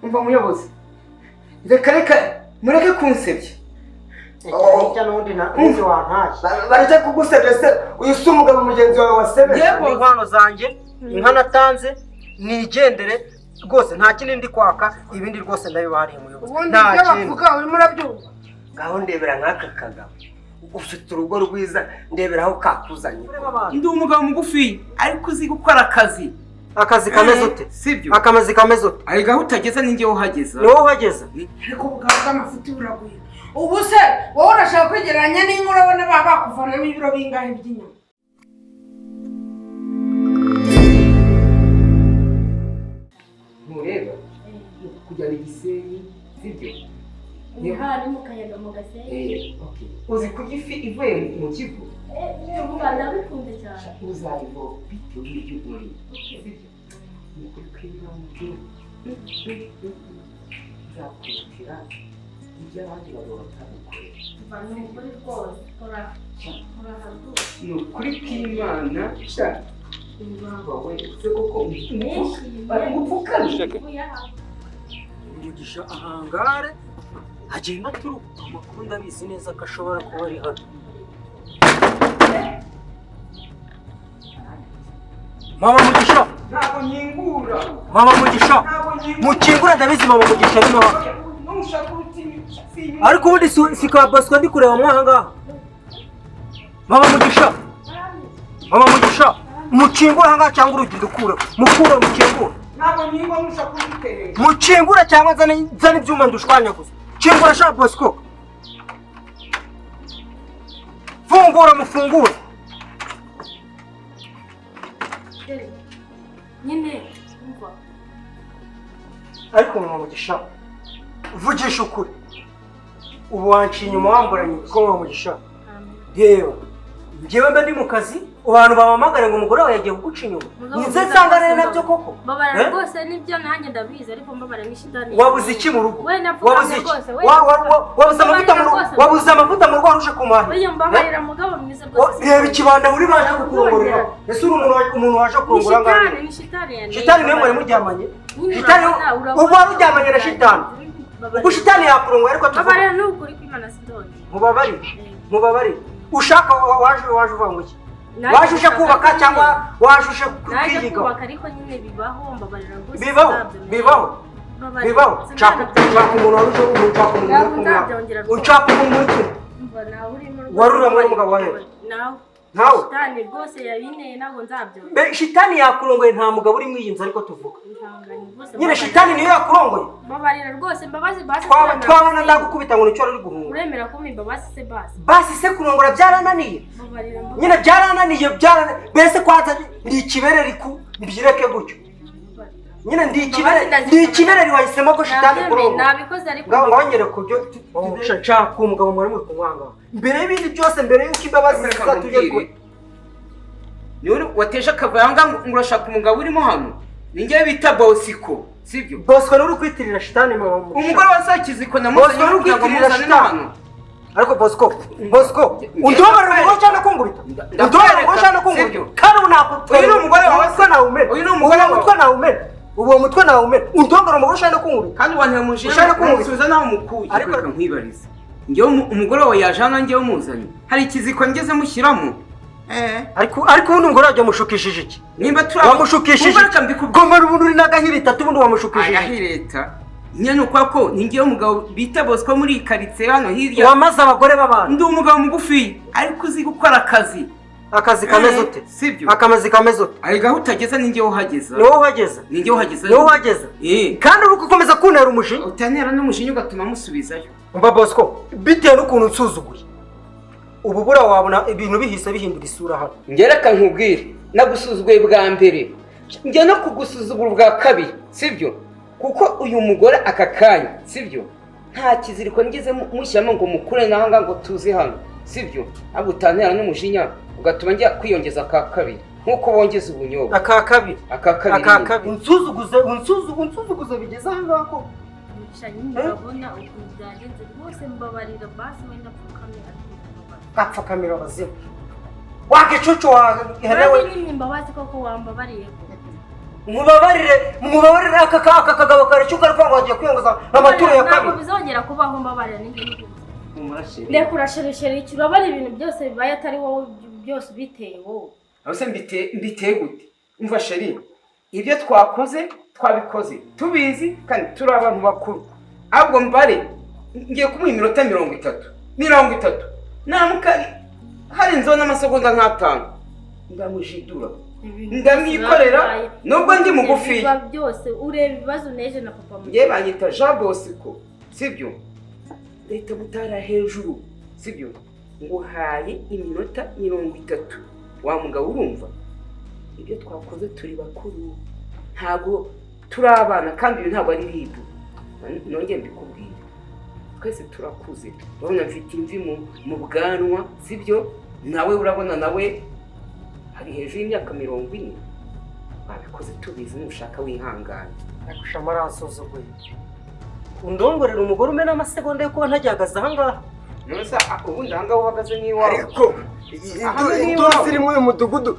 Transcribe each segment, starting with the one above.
umva muyobozi reka mureke kunsebya icyo n'undi n'undi wantaje bareke kugusebya se uyu si umugabo mugenzi wawe wasebye yego inkwano zanjye inka natanze nigendere rwose nta kindi ndi kwaka ibindi rwose ndabibariye muyobozi nta kindi bavuga urimo urabyumva ngaho ndebera nk'aka kagabo ufite urugo rwiza ndebera aho kakuzanye ndi umugabo mugufi ariko uzi gukora akazi kameze ute sibyo akazi kameze ute ariko aho utageze ninjye uhageza ni wowe uhageza ariko ubugabo bw'amafuti buraguye ubu se wowe urashaka kwegeranya n'inka urabona baba bakuvanamo ibiro bingahe by'inyama ntureba kujyana igisenyi sibyo ni hano mu kayaga mu gasenyi uzi kurya ifi ivuye mu kivu ndabikunze cyane uzayivo bitewe n'ibyo uri ni kuri kwibanda nzakurutira ibyo abandi bagabo batagukorera ni ukuri rwose kora ni ukuri kw'imana wawe se koko umupfukamije umugisha ahangare agenda aturuka amakuru ndabizi neza ko ashobora kuba ari hano mama mugisha ntabwo nyingura mama mugisha mukingura ndabizi mama mugisha ari nawe ariko ubundi si kwa Bosco ndi kureba mwahangaha mama mugisha mukingura ahangaha cyangwa urugi ndukure mukure mukingura ntabwo nyingwa nushaka kugitera mukingura cyangwa zana ibyuma ndushwanyaguza kingura sha Bosco fungura mufungure nyine umva ariko mama mugisha vugisha ukuri ubu wanciye inyuma wamburanye ko mama mugisha reba njyewe mba ndi mu kazi abantu babamagara ngo umugore wawe yagiye kuguca inyuma nize nsangane nabyo koko mbabara rwose nibyo nanjye ndabizi ariko mbabara n'ishitani wabuze iki mu rugo wabuze iki wabuze amavuta mu rugo waruje kumaha oya mbabarira mugabo mwiza rwose reba ikibanda uri baje kukurongorera ese uri umuntu waje kurongora ngaho ni shitani shitani niwe mwari muryamanye shitani ubu wari uryamanye na shitani ubwo shitani yakurongora ariko mbabarira n'ukuri kw'Imana sidoni mubabarire ushaka waje uva ngo iki waje uje kubaka cyangwa waje uje kwiyiga kubaka ariko nyine bibaho mbabarira rwose bibaho nshaka umuntu waruje unshaka umuntu warura muri umugabo wawe nawe shitani rwose yabineye ntabwo nzabyongera shitani yakurongoye nta mugabo uri mwiyinze ariko tuvuga nyine shitani niyo yakurongoye mbabarira rwose mbabazi basi twabona ndagukubita ngo nicyo uri guhunga uremera ko mbabazi se basi se kurongora byarananiye nyine byarananiye mbese kwanza ndi ikibere mbireke gutyo nyine ndi ikibere wahisemo ko shitani kurongora nabikoze ariko ngawongere kubyo nshaka umugabo mwari muri kumwanga mbere y'ibindi byose mbere y'uko imbabazi zizatujye kure niwe wateje akavanga ngo urashaka umugabo urimo hano ninjye bita Bosco sibyo Bosco uri kwitirira shitani mama umugore wasakiziko namuzanye uri kwitirira shitani ariko Bosco undobara ngo cyane kungubita undobara ngo cyane kungubita kandi unakutwe uyu umugore wawe se nawe umene uyu umugore wawe nawe umene uwo mutwe nawe umene undobara ngo cyane kungubita kandi wantu mushaka kumusubiza nawe mukuye ariko nkwibariza njye umugore wawe yaje hano njye umuzanye hari ikiziko ngeze mushyiramo ariko ubundi umugore wajya mushukishije iki nimba wamushukishije gomara ubundi uri n'agahirita ubundi wamushukishije agahirita nyine nuko ko ninjye umugabo bita Bosco muri karitsiye hano hirya wamaze abagore b'abantu ndi umugabo mugufi ariko uzi gukora akazi kameze ute sibyo akazi kameze ute ariko aho utageza ninjye uhageza ni wowe uhageza ninjye uhageza kandi uri gukomeza kuntera umujinya utanera n'umujinya ugatuma musubizayo umva Bosco bitewe n'ukuntu unsuzuguye ubu bura wabona ibintu bihise bihindura isura hano ngereka nkubwire nagusuzuguye bwa mbere njye no kugusuzugura bwa kabiri sibyo kuko uyu mugore aka kanya sibyo nta kiziriko ngize mushyiramo ngo mukure nahanga ngo tuze hano sibyo ahubwo utanera n'umujinya ugatuma njya kwiyongeza aka kabiri nkuko bongeza ubunyobwa aka kabiri unsuzuguze bigeze aha ngaha ko ndabona ukuntu byagenze rwose mbabarira basi wenda gapfukamira abazimu wagicucu wa ihene we imbabazi koko wambabariye mubabarire aka kagabo karecyuka ariko ngo agiye kwiyongoza amaturo ya ntabwo kabiri. bizongera kubaho mbabarira n'ibyo umurasheri reka urashereshere iki urabona ibintu byose bibaye atari wowe byose ubiteye wowe. abose mbiteye gute umva sheri ibyo twakoze twabikoze tubizi kandi turi abantu bakuru ahubwo mbare ngiye kumuha iminota 30 namukari hari nzo n'amasegonda nk'atanu ndamujidura ndamwikorera nubwo ndi mugufi byose ureba ibibazo neje na papa ngiye banyita Jean Bosco sibyo leta butara hejuru sibyo nguhaye iminota 30 wa mugabo urumva ibyo twakoze turi bakuru ntago turi abana kandi ntabwo ari ribu nongeye mbikubwira twese turakuze urabona mfite imvi mu bwanwa sibyo nawe urabona nawe hari hejuru y'imyaka 40 babikoze tubizi nushaka wihangana Akusha marasuzuguye undongorera umugore umena amasegonda yo kuba ntajyagaza ahangaha nonese ubundi ahangaha uhagaze n'iwawe ariko induru ziri muri uyu mudugudu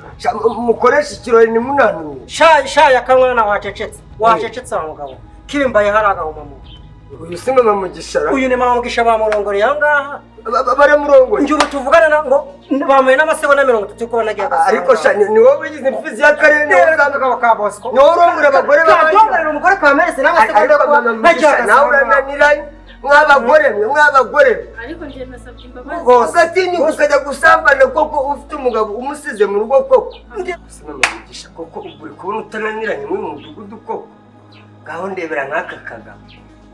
mukoresha ikirori ni munani. sha yakamwana wacecetse wa mugabo kimbaye hari agahuma. Uyu si mama Mugisha. Uyu ni mama Mugisha bamurongoreye ahangaha baramurongoreye. Njye ubu tuvugana ngo bamaye n'amasegonda 30 kuba nagiye agaza. Ariko sha ni wowe wigize imfizi y'akarere n'abagabo ka Bosco. Ni urongora abagore babandi. Ndongorera umugore ka Merese n'amasegonda ko nagiye agaza. Nawe urananiranye mw'abagore. Ariko njye nasabye imbabazi. Ugatinyuka ukajya gusambana koko ufite umugabo umusize mu rugo koko. Mama Mugisha koko uri kubona utananiranye muri mudugudu koko. Ngaho ndebera nk'aka kagabo.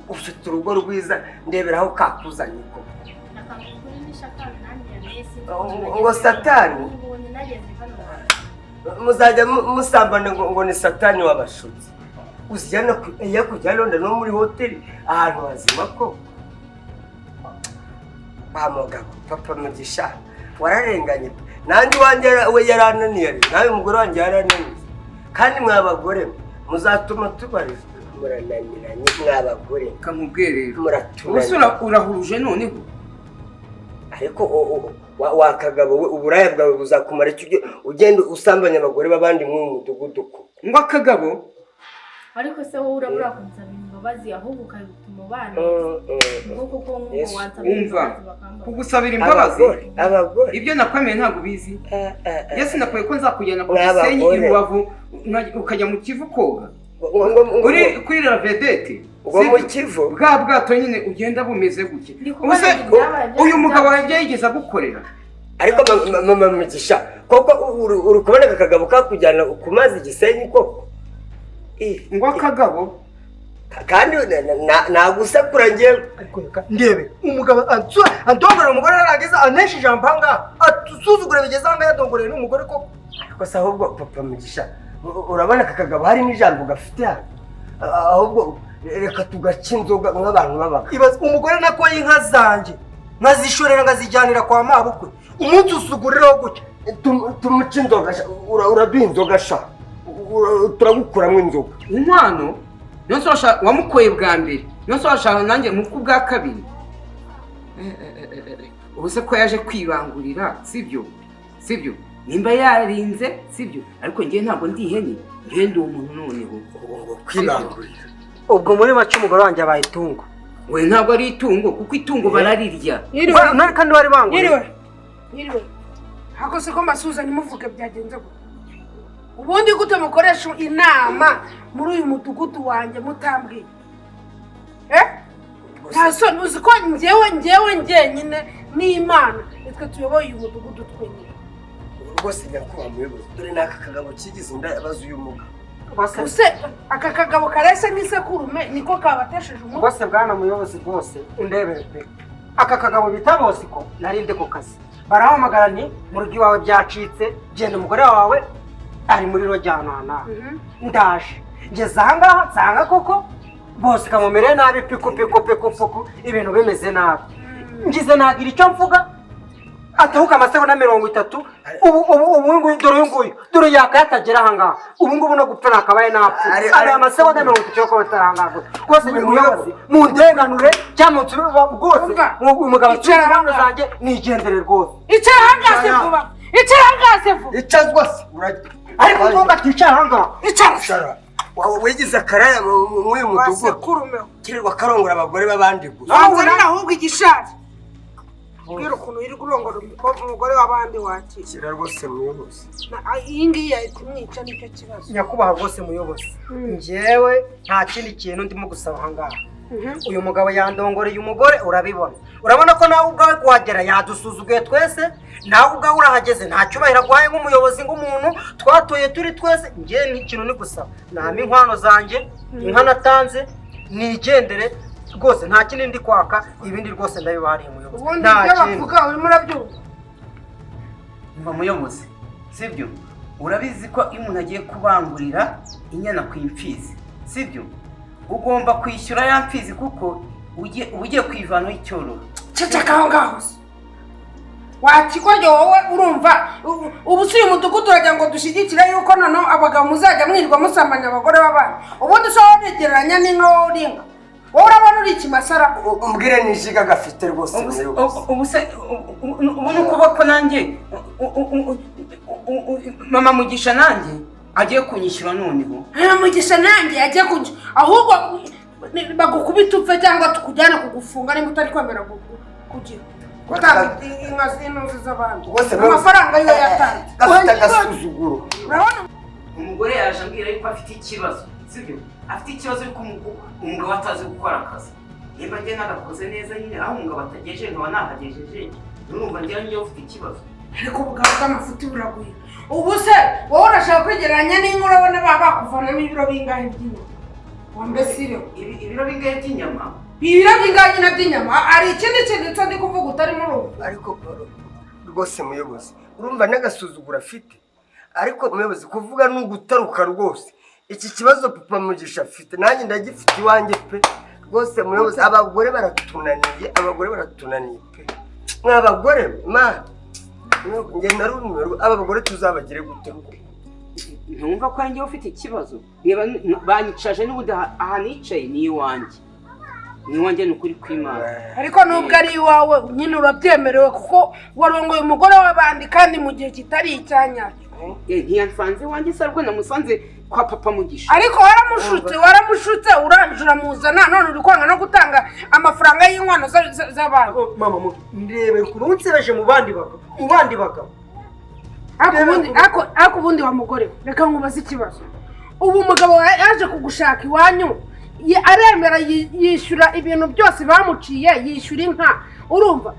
Ufite urugo rwiza ndebera aho kakuzanye ko. Ngo satani muzajya musambana ngo ni satani wabashutse. Uzijyana kujya London no muri hoteli ahantu hazima ko. Bamugabo papa Mugisha wararenganye. Nanjye wanjye we yarananiye nawe umugore wanjye yarananiye. Kandi mwabagore muzatuma tubarira murananiranye mw'abagore kamubwerero muraturanye urahuruje noneho ariko wakagabo we uburaya bwawe buzakumara icyo ugenda usambanya abagore babandi mu mudugudu ko ngo akagabo ariko se wowe urabura kunsaba imbabazi ahubwo ukabituma bana kuko wansaba imbabazi kugusabira imbabazi abagore ibyo nakwemeye ntabwo bizi Yesu nakwiye ko nzakujyana ku Gisenyi i Rubavu ukajya mu Kivu koga kuri la vedette ngo mu Kivu bwa bwato nyine ugenda bumeze gutya uyu mugabo yagiye yigeza gukorera ariko mama Mugisha koko uri kubona akagabo kakujyana ku mazi Gisenyi koko ngo akagabo kandi nagusakura ngewe ndebe umugabo andongorera umugore arageza anesha ijambo hanga atusuzugura bigeza hanga yadongoreye n'umugore koko ariko se ahubwo papa Mugisha urabona akagabo hari n'ijambo gafite hano ahubwo reka tugaca inzoga nk'abantu babaga ibaza umugore nako y'inka zanjye nkazishorera ngazijyanira kwa mabukwe umunsi usuguriraho gutya tumuca inzoga uraduha inzoga sha turagukuramo inzoga inkwano niyo washaka wamukoye bwa mbere niyo washaka nanjye mu bwa kabiri ubuse ko yaje kwibangurira sibyo nimba yarinze sibyo ariko ngiye ntabwo ndi ihene ngiye ndi umuntu noneho kwibangurira ubwo muri make umugore wanjye abaye itungo we ntabwo ari itungo kuko itungo bararirya kandi wari banguriye Yiriwe hako se ko masuzanye muvuge byagenze gute ubundi gute mukoresha inama muri uyu mudugudu wanjye mutambwiye ntasoni uzi ko njyewe njyenyine n'Imana nitwe tuyoboye uyu mudugudu twenyine rwose nyakubahwa muyobozi dore n'aka kagabo kigize inda yabaze uyu mugabo use aka kagabo karese nk'isekurume niko kabatesheje umutwe bose bwana muyobozi rwose undebere pe aka kagabo bita Bosco narinde ku kazi barahamagara ni mu rugo iwawe byacitse genda umugore wawe ari muri rojyanana ndaje ngeze ahangaha nsanga koko bose kamumereye nabi piku ibintu bimeze nabi ngize nagira icyo mvuga atahuka amasegonda 30 ubu dore yakayatagera ahangaha ubu ngubu no gupfa nakabaye napfa ari amasegonda 30 yo kuba atarangaza rwose ni muyobozi mu ndenganure cyangwa rwose umugabo cy'abantu zanjye nigendere rwose icara hangase vuba icazwa se ariko tuba twicara ahangaha. icara wigize akaraya mw'uyu mudugudu wasekurumeho kirirwa karongora abagore b'abandi gusa wanzanira ahubwo igishari mbwira ukuntu wirirwa urongora umugore w'abandi wakira kira rwose muyobozi iyi ngiyi yahita imwica nicyo kibazo nyakubahwa rwose muyobozi njyewe nta kindi kintu ndimo gusaba ahangaha. uyu mugabo yandongoreye umugore urabibona, urabona ko nawe ubwawe kuhagera yadusuzuguye twese, nawe ubwawe urahageze nta cyubahiro aguhaye nk'umuyobozi nk'umuntu twatoye turi twese. njyewe n'ikintu ni gusaba nama inkwano zanjye inka natanze nigendere rwose, nta kindi ndi kwaka, ibindi rwose ndabibahariye muyobozi. ubundi ibyo bavuga urimo urabyumva. mva muyobozi sibyo, urabizi ko iyo umuntu agiye kubangurira inyana ku imfizi sibyo, ugomba kwishyura ya mfizi kuko ugiye kwivanaho icyororo. ceceka aho ngaho se wakigoryo wowe urumva ubu si uyu mudugudu uragira ngo dushyigikire yuko noneho abagabo muzajya mwirirwa musambanya abagore b'abandi, ubundi se wowe uregeranya n'inka wowe uri inka, wowe urabona uri ikimasara. umbwire n'ijiga gafite rwose ubu se ubu ni ukuboko nanjye mama Mugisha nanjye agiye kunyishyura noneho. Mugisha nanjye agiye kujya ahubwo bagukubita upfe cyangwa tukujyana kugufunga niba utari kwemera kugira gutanga inka z'intuzi z'abandi, amafaranga yo yatanze gafite agasuzuguro. urabona umugore yaje ambwira yuko afite ikibazo sibyo, afite ikibazo yuko umugabo atazi gukora akazi. niba njye nagakoze neza nyine aho umugabo atagejeje nkaba nahagejeje, urumva njyewe ufite ikibazo. ariko ubwawe bw'amafuti buraguye. ubu se wowe urashaka kwegeranya n'inka, urabona baba bakuvanamo ibiro bingahe by'inyama wambesireho? ibiro bingahe by'inyama? ibiro bingahe nyine by'inyama? hari ikindi kintu cyo ndi kuvuga utarimo urumva. ariko rwose muyobozi urumva n'agasuzuguro afite, ariko muyobozi kuvuga ni ugutaruka rwose. iki kibazo papa Mugisha afite nanjye ndagifite iwanjye pe rwose muyobozi. abagore baratunaniye, abagore baratunaniye pe mw'abagore mana njye narumiwe. aba bagore tuzabagire gute? ntumva ko yanjye ufite ikibazo? reba banyicaje n'ubundi aha nicaye ni iwanjye, ni iwanjye ni ukuri kw'Imana. ariko nubwo ari iwawe nyine urabyemerewe kuko warongoye umugore w'abandi kandi mu gihe kitari icyanyacyo. ntiyansanze iwanjye se ariko namusanze kwa papa Mugisha. ariko waramushutse urangije uramuzana none uri kwanga no gutanga amafaranga y'inkwano z'abantu. mama ndebe ukuntu unsebeje mu bandi bagabo. ariko ubundi wa mugore we reka nkubaze ikibazo. ubu umugabo yaje kugushaka iwanyu aremera yishyura ibintu byose bamuciye, yishyura inka urumva,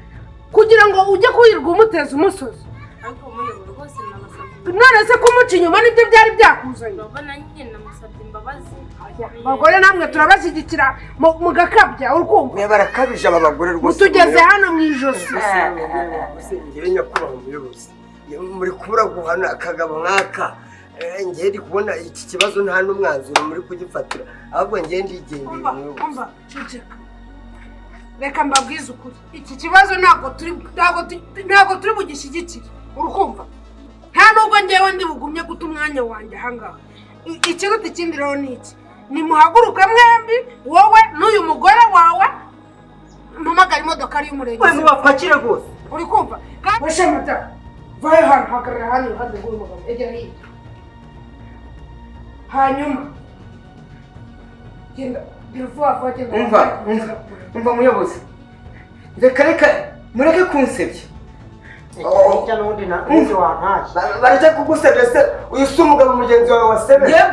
kugira ngo ujye kuyirirwa umuteza umusozi. ariko muyobozi rwose namusabye none se kumuca inyuma nibyo byari byakuzanye? urabona nyine namusabye imbabazi. abagore namwe turabashyigikira mugakabya urukumva. barakabije aba bagore rwose. mutugeze hano mu ijosi. njyewe nyakubahwa umuyobozi muri kubura guhana akagabo nk'aka. njyewe ndi kubona iki kibazo nta n'umwanzuro muri kugifatira, ahubwo njyewe ndigendera umuyobozi. reka mbabwize ukuri, iki kibazo ntabwo turi bugishyigikire urukumva, nta nubwo njyewe ndi bugumye guta umwanya wanjye ahangaha. ikiruta ikindi rero ni iki, nimuhaguruke mwembi, wowe n'uyu mugore wawe mpamagara imodoka y'umurenge we mubapakire rwose. uri kumva? weshe mata vayo hano, hagarara hano iruhande rw'uyu mugabo, egera hirya. hanyuma genda vuba vuba genda. umva muyobozi, reka mureke kunsebya. barajya kugusebya se? uyu si umugabo mugenzi wawe wasebye? ye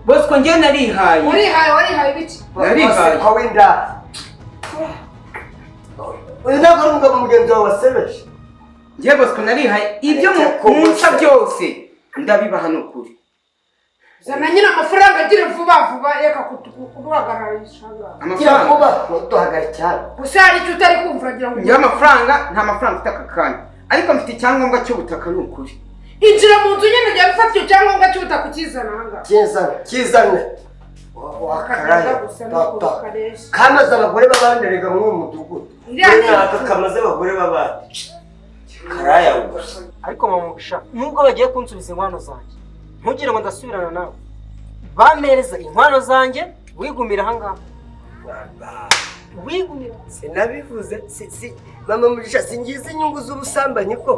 bosiko njye narihaye. warihaye ibiki? narihaye ko w'indaya. uyu ntabwo ari umugabo mugenzi wawe wasebeje. ye bosiko narihaye ibyo munca byose ndabiba hano kuri. zana nyine amafaranga agira vuba vuba, reka kuduhagararisha gira vuba duhagarikira. gusa hari icyo utari kumva uragira ngo njyewe amafaranga nta mafaranga mfite aka kanya, ariko mfite icyangombwa cy'ubutaka ni ukuri. injira mu nzu nyine ujya gufata icyo cyangombwa cy'ubutaka ukizana ahangaha. kizane wakaraye papa kamaze abagore b'abandi rega mw'uyu mudugudu. aka kamaze abagore b'abandi karaya gusa. ariko mama Mugisha nubwo bagiye kunsubiza inkwano zanjye ntugire ngo ndasubirana nawe, bampereza inkwano zanjye wigumira ahangaha. wigumira sinabivuze mama Mugisha singize inyungu z'ubusambanyi ko